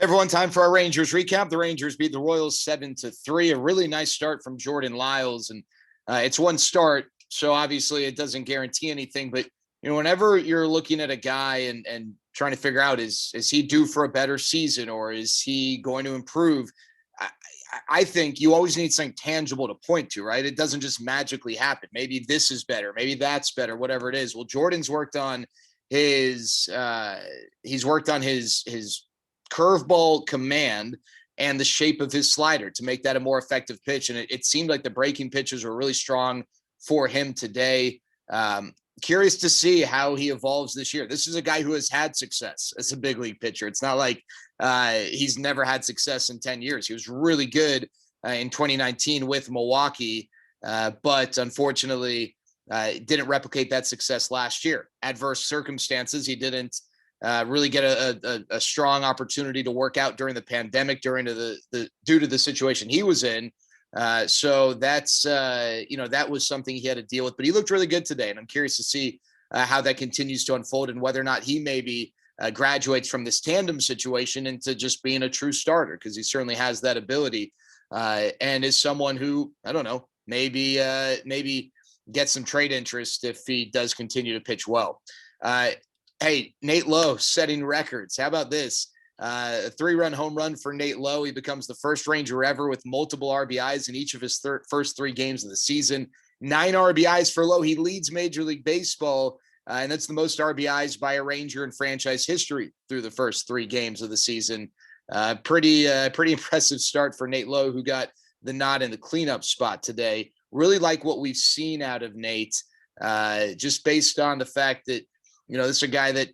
Everyone, time for our Rangers recap. The Rangers beat the Royals 7-3. A really nice start from Jordan Lyles, and it's one start, so obviously it doesn't guarantee anything. But whenever you're looking at a guy and trying to figure out is he due for a better season or is he going to improve, I think you always need something tangible to point to, right? It doesn't just magically happen. Maybe this is better, maybe that's better, whatever it is. Well, Jordan's worked on his curveball command and the shape of his slider to make that a more effective pitch. And it seemed like the breaking pitches were really strong for him today. Curious to see how he evolves this year. This is a guy who has had success as a big league pitcher. It's not like he's never had success in 10 years. He was really good in 2019 with Milwaukee, but unfortunately didn't replicate that success last year. Adverse circumstances. He didn't really get a strong opportunity to work out during the pandemic, due to the situation he was in. So that's, that was something he had to deal with, but he looked really good today. And I'm curious to see how that continues to unfold and whether or not he maybe graduates from this tandem situation into just being a true starter, because he certainly has that ability and is someone who, I don't know, maybe get some trade interest if he does continue to pitch well. Hey, Nate Lowe setting records. How about this? A 3-run home run for Nate Lowe. He becomes the first Ranger ever with multiple RBIs in each of his first 3 games of the season. 9 RBIs for Lowe. He leads Major League Baseball, and that's the most RBIs by a Ranger in franchise history through the first 3 games of the season. Pretty impressive start for Nate Lowe, who got the nod in the cleanup spot today. Really like what we've seen out of Nate, just based on the fact that this is a guy that,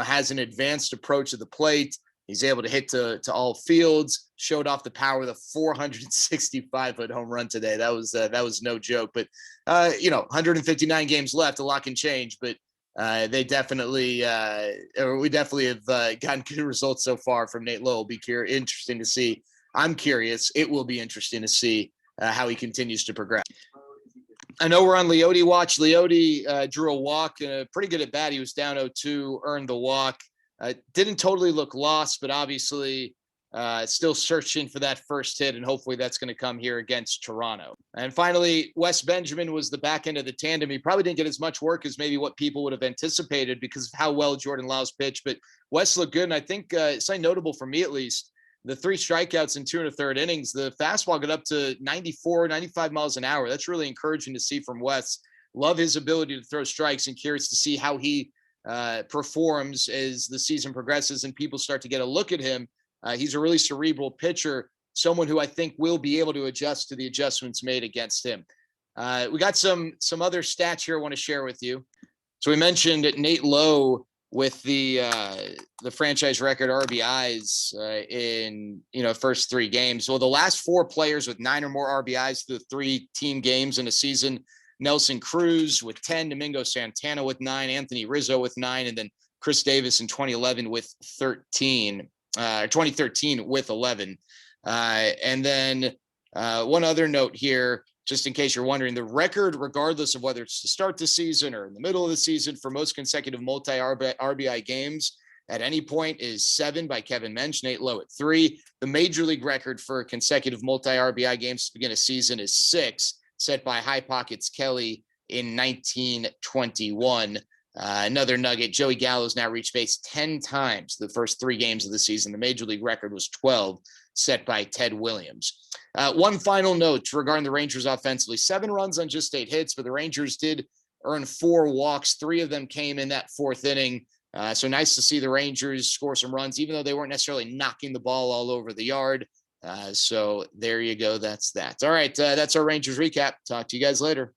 has an advanced approach to the plate. He's able to hit to all fields, showed off the power of the 465-foot home run today. That was no joke, but 159 games left, a lot can change, but we definitely have gotten good results so far from Nate Lowe. It'll be interesting to see. I'm curious. It will be interesting to see how he continues to progress. I know we're on Leody watch. Leody drew a walk, pretty good at bat. He was down 0-2, earned the walk. Didn't totally look lost, but obviously still searching for that first hit, and hopefully that's going to come here against Toronto. And finally, Wes Benjamin was the back end of the tandem. He probably didn't get as much work as maybe what people would have anticipated because of how well Jordan Lyles pitched, but Wes looked good, and I think something notable for me at least, the 3 strikeouts in 2 1/3 innings, the fastball got up to 94, 95 miles an hour. That's really encouraging to see from Wes. Love his ability to throw strikes, and curious to see how he performs as the season progresses and people start to get a look at him. He's a really cerebral pitcher, someone who I think will be able to adjust to the adjustments made against him. We got some other stats here I want to share with you. So we mentioned Nate Lowe with the franchise record RBIs in first 3 games. Well, the last 4 players with 9 or more RBIs through 3 team games in a season: Nelson Cruz with 10, Domingo Santana with 9, Anthony Rizzo with 9, and then Chris Davis in 2013 with 11. And then one other note here, just in case you're wondering, the record, regardless of whether it's to start the season or in the middle of the season, for most consecutive multi-RBI games at any point is 7 by Kevin Mensch, Nate Lowe at 3. The major league record for consecutive multi-RBI games to begin a season is 6, set by High Pockets Kelly in 1921. Another nugget, Joey Gallo's now reached base 10 times the first 3 games of the season. The major league record was 12, set by Ted Williams. One final note regarding the Rangers offensively: 7 runs on just 8 hits, but the Rangers did earn 4 walks. 3 of them came in that 4th inning. So nice to see the Rangers score some runs, even though they weren't necessarily knocking the ball all over the yard. So there you go. That's that. All right. That's our Rangers recap. Talk to you guys later.